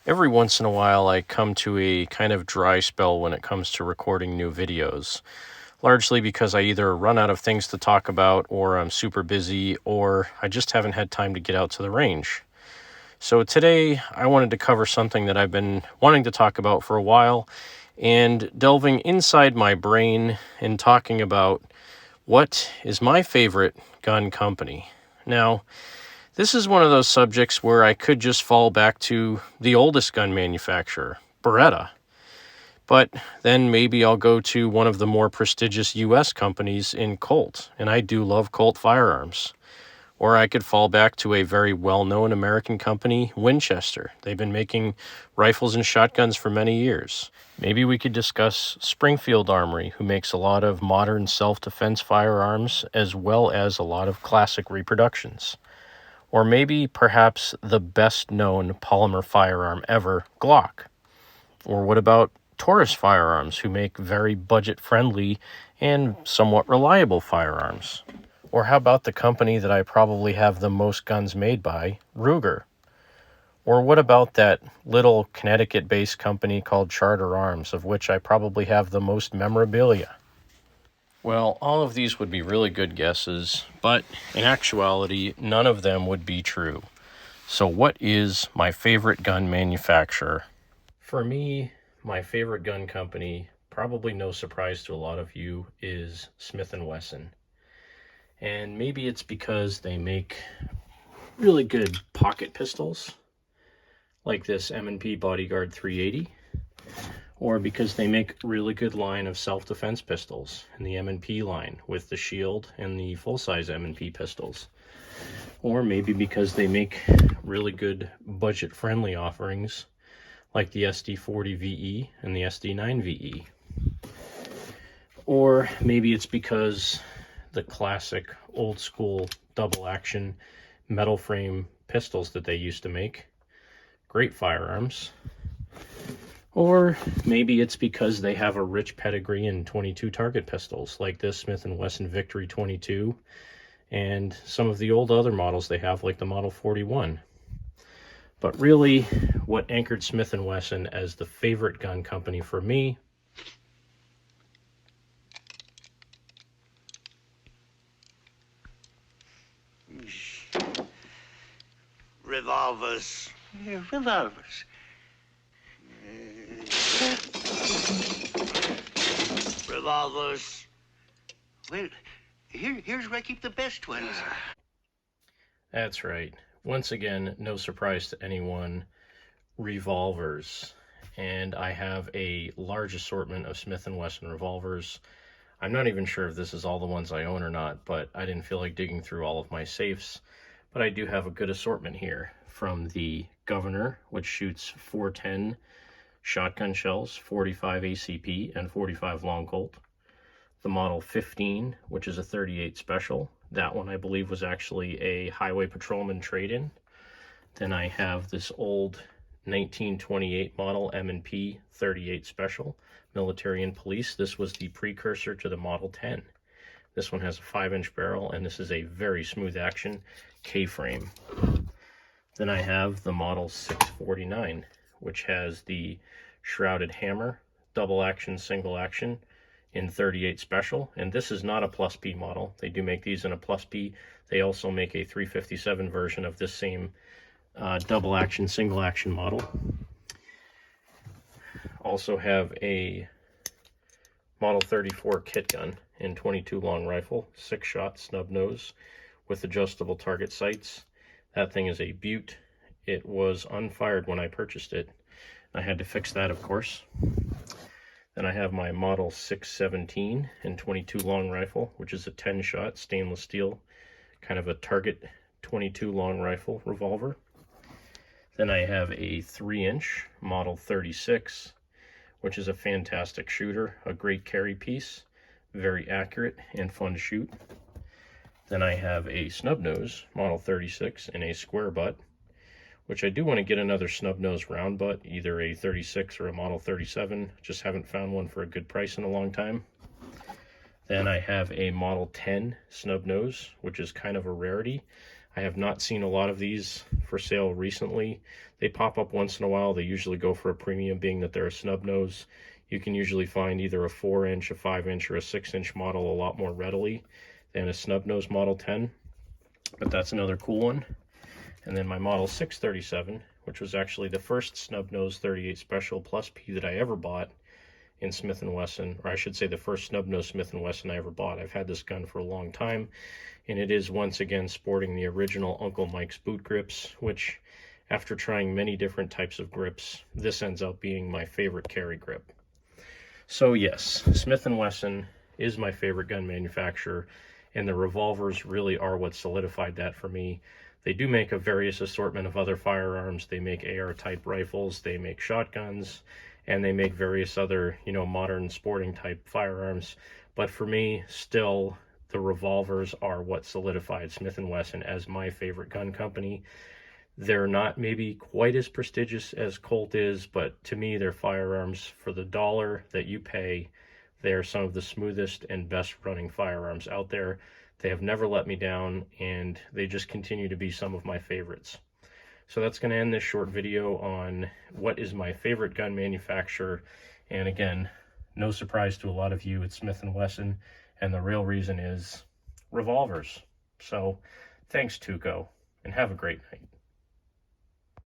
Every once in a while, I come to a kind of dry spell when it comes to recording new videos, largely because I either run out of things to talk about, or I'm super busy, or I just haven't had time to get out to the range. So today, I wanted to cover something that I've been wanting to talk about for a while, and delving inside my brain and talking about what is my favorite gun company. Now, this is one of those subjects where I could just fall back to the oldest gun manufacturer, Beretta. But then maybe I'll go to one of the more prestigious US companies in Colt, and I do love Colt firearms. Or I could fall back to a very well-known American company, Winchester. They've been making rifles and shotguns for many years. Maybe we could discuss Springfield Armory, who makes a lot of modern self-defense firearms, as well as a lot of classic reproductions. Or maybe, perhaps, the best-known polymer firearm ever, Glock. Or what about Taurus Firearms, who make very budget-friendly and somewhat reliable firearms? Or how about the company that I probably have the most guns made by, Ruger? Or what about that little Connecticut-based company called Charter Arms, of which I probably have the most memorabilia? Well, all of these would be really good guesses, but in actuality, none of them would be true. So what is my favorite gun manufacturer? For me, my favorite gun company, probably no surprise to a lot of you, is Smith & Wesson. And maybe it's because they make really good pocket pistols, like this M&P Bodyguard 380, or because they make a really good line of self-defense pistols in the M&P line with the Shield and the full-size M&P pistols. Or maybe because they make really good budget-friendly offerings like the SD40 VE and the SD9 VE. Or maybe it's because the classic old-school double-action metal frame pistols that they used to make, great firearms. Or maybe it's because they have a rich pedigree in 22 target pistols, like this Smith & Wesson Victory 22, and some of the old other models they have, like the Model 41. But really, what anchored Smith & Wesson as the favorite gun company for me revolvers. Yeah, revolvers. Revolvers. Well, here's where I keep the best ones. That's right. Once again, no surprise to anyone, revolvers. And I have a large assortment of Smith & Wesson revolvers. I'm not even sure if this is all the ones I own or not, but I didn't feel like digging through all of my safes. But I do have a good assortment here, from the Governor, which shoots 410 shotgun shells, 45 ACP, and 45 long Colt. The Model 15, which is a 38 special. That one, I believe, was actually a highway patrolman trade-in. Then I have this old 1928 model M&P 38 special, military and police. This was the precursor to the Model 10. This one has a 5-inch barrel, and this is a very smooth action K-frame. Then I have the Model 649, which has the shrouded hammer, double action, single action in 38 special. And this is not a plus P model. They do make these in a plus P. They also make a 357 version of this same double action, single action model. Also have a Model 34 kit gun in 22 long rifle, 6-shot snub nose with adjustable target sights. That thing is a beaut. It was unfired when I purchased it. I had to fix that, of course. Then I have my Model 617 in 22 long rifle, which is a 10-shot stainless steel, kind of a target 22 long rifle revolver. Then I have a 3-inch Model 36, which is a fantastic shooter, a great carry piece, very accurate and fun to shoot. Then I have a snub nose Model 36 in a square butt, which I do want to get another snub nose round butt, either a 36 or a Model 37. Just haven't found one for a good price in a long time. Then I have a Model 10 snub nose, which is kind of a rarity. I have not seen a lot of these for sale recently. They pop up once in a while. They usually go for a premium, being that they're a snub nose. You can usually find either a 4-inch, a 5-inch, or a 6-inch model a lot more readily than a snub nose Model 10, but that's another cool one. And then my Model 637, which was actually the first snub nose 38 Special Plus P that I ever bought in Smith & Wesson, or I should say the first snub nose Smith & Wesson I ever bought. I've had this gun for a long time, and it is once again sporting the original Uncle Mike's boot grips, which after trying many different types of grips, this ends up being my favorite carry grip. So yes, Smith & Wesson is my favorite gun manufacturer, and the revolvers really are what solidified that for me. They do make a various assortment of other firearms. They make AR-type rifles, they make shotguns, and they make various other, modern sporting type firearms. But for me, still, the revolvers are what solidified Smith & Wesson as my favorite gun company. They're not maybe quite as prestigious as Colt is, but to me, they're firearms for the dollar that you pay. They're some of the smoothest and best running firearms out there. They have never let me down, and they just continue to be some of my favorites. So that's going to end this short video on what is my favorite gun manufacturer. And again, no surprise to a lot of you, it's Smith & Wesson, and the real reason is revolvers. So thanks, Tuco, and have a great night.